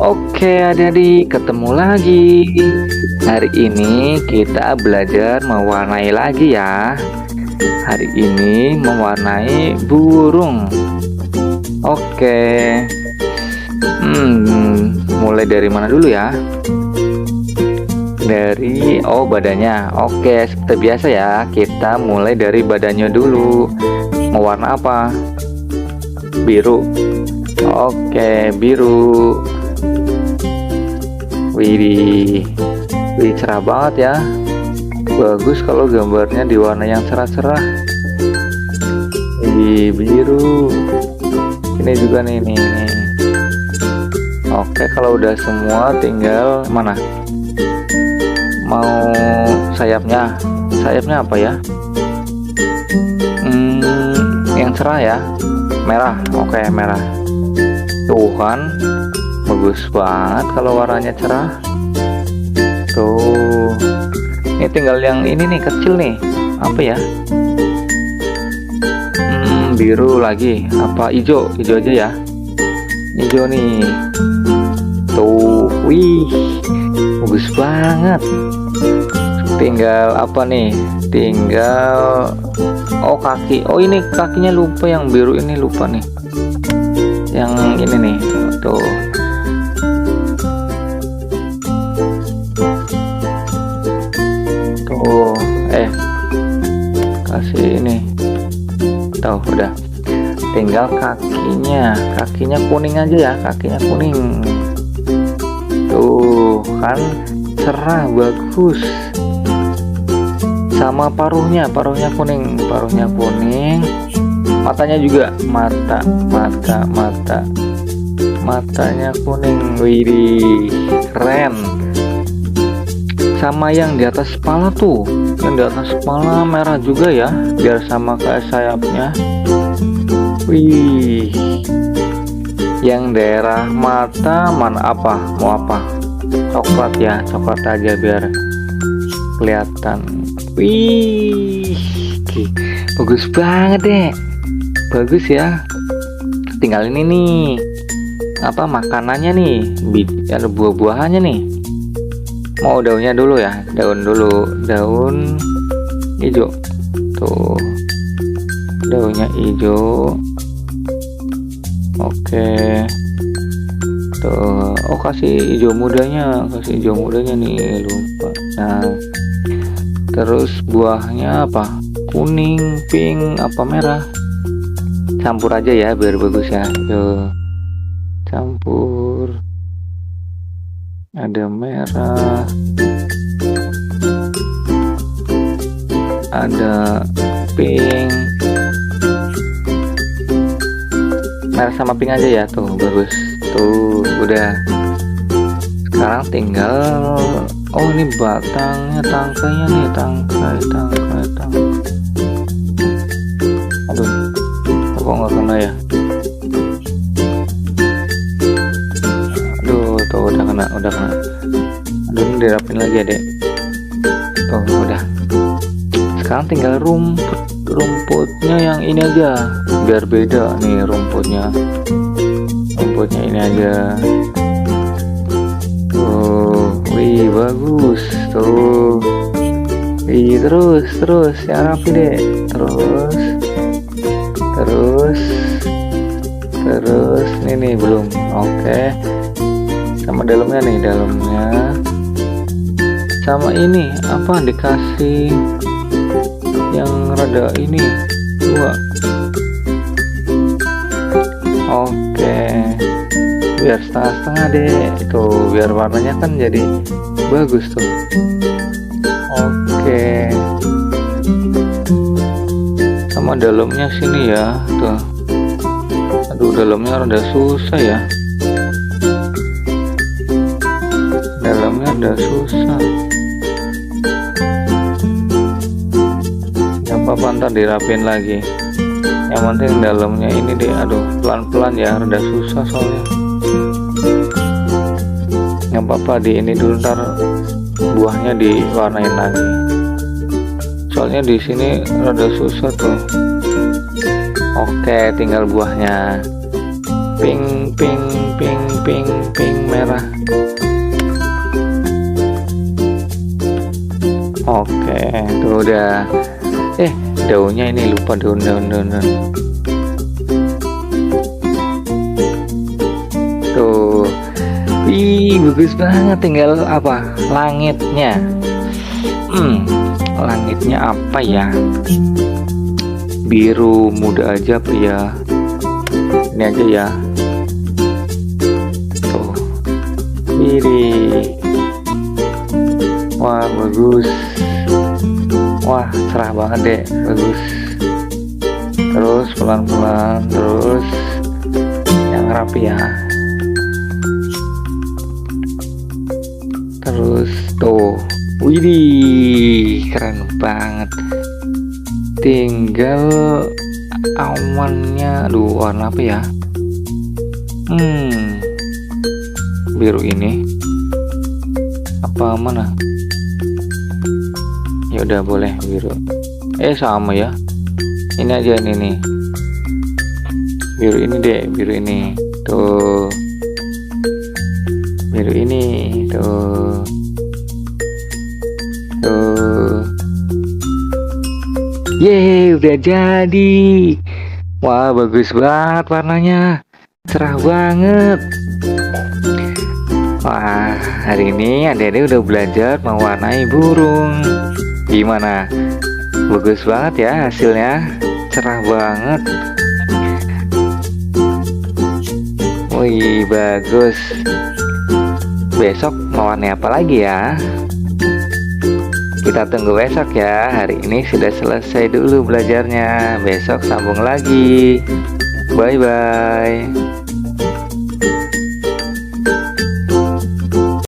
Oke adik-adik, ketemu lagi. Hari ini kita belajar mewarnai lagi ya. Hari ini mewarnai burung. Oke. Mulai dari mana dulu ya? Dari badannya. Oke, seperti biasa ya. Kita mulai dari badannya dulu. Mau warna apa? Biru. Oke, biru. Widih, cerah banget ya. Bagus kalau gambarnya di warna yang cerah-cerah. Biru. Ini juga nih. Oke, kalau udah semua tinggal mana? Mau sayapnya? Sayapnya apa ya? Yang cerah ya. Merah. Oke, merah. Tuh kan. Bagus banget kalau warnanya cerah. Tuh. Ini tinggal yang ini nih, kecil nih. Apa ya? Biru lagi. Apa hijau? Hijau aja ya. Hijau nih. Tuh. Wih. Bagus banget. Tinggal apa nih? Tinggal kaki. Ini kakinya lupa, yang biru ini lupa nih. Yang ini nih. Tuh. Kasih ini. Tuh, udah. Tinggal kakinya kuning aja ya, kakinya kuning. Tuh kan cerah, bagus. Sama paruhnya kuning, matanya juga, matanya kuning. Widih, keren. Sama yang di atas kepala tuh, yang di atas kepala merah juga ya, biar sama kayak sayapnya. Wih, yang daerah mata mana apa? Mau apa? Coklat ya, coklat aja biar kelihatan. Wih, bagus banget deh, bagus ya. Tinggal ini nih, apa makanannya nih? Ada buah-buahannya nih. Mau daunnya dulu ya, daun hijau. Tuh, daunnya hijau. Oke. Tuh, kasih hijau mudanya nih, lupa. Nah, terus buahnya apa? Kuning, pink, apa merah? Campur aja ya biar bagus ya. Tuh, campur. Ada merah, ada pink, merah sama pink aja ya. Tuh, bagus. Tuh, udah. Sekarang tinggal ini batangnya, tangkainya nih, tangkai. Aduh, kok nggak kena ya? Tuh, udah kena. Aduh, ini dirapin lagi ya, Dek. Tuh, udah. Sekarang tinggal rumputnya yang ini aja, biar beda nih rumputnya ini aja. Tuh, wih, bagus. Tuh, wih, terus yang rapi deh. Terus ini belum. Oke. Sama dalamnya sama ini apa, dikasih yang rada ini 2. Oke, biar setengah-setengah deh. Tuh, biar warnanya kan jadi bagus tuh. Oke, sama dalamnya sini ya. Tuh, aduh, dalamnya rada susah ya. Susah. Gak apa-apa, ntar dirapin lagi. Yang penting dalamnya ini deh. Aduh, pelan-pelan ya, rada susah soalnya. Gak apa-apa, di ini dulu, ntar buahnya diwarnain lagi. Soalnya di sini rada susah tuh. Oke, tinggal buahnya. Pink. Oke, tuh udah. Daunnya ini lupa daun. Tuh. Wih, bagus banget. Tinggal apa? Langitnya. Langitnya apa ya? Biru muda aja apa ya? Ini aja ya. Tuh. Ini. Wah, bagus. Wah, cerah banget deh. Bagus. Terus pelan-pelan, terus yang rapi ya. Terus tuh. Widih, keren banget. Tinggal awannya, warna apa ya? Biru ini. Apa mana? Ya udah boleh biru. Sama ya. Ini aja ini nih. Biru ini deh, biru ini. Tuh. Biru ini, tuh. Tuh. Yeay, udah jadi. Wah, bagus banget warnanya. Cerah banget. Wah, hari ini adik-adik udah belajar mewarnai burung. Gimana? Bagus banget ya hasilnya. Cerah banget. Wih, bagus. Besok mau warna apa lagi ya? Kita tunggu besok ya. Hari ini sudah selesai dulu belajarnya. Besok sambung lagi. Bye-bye.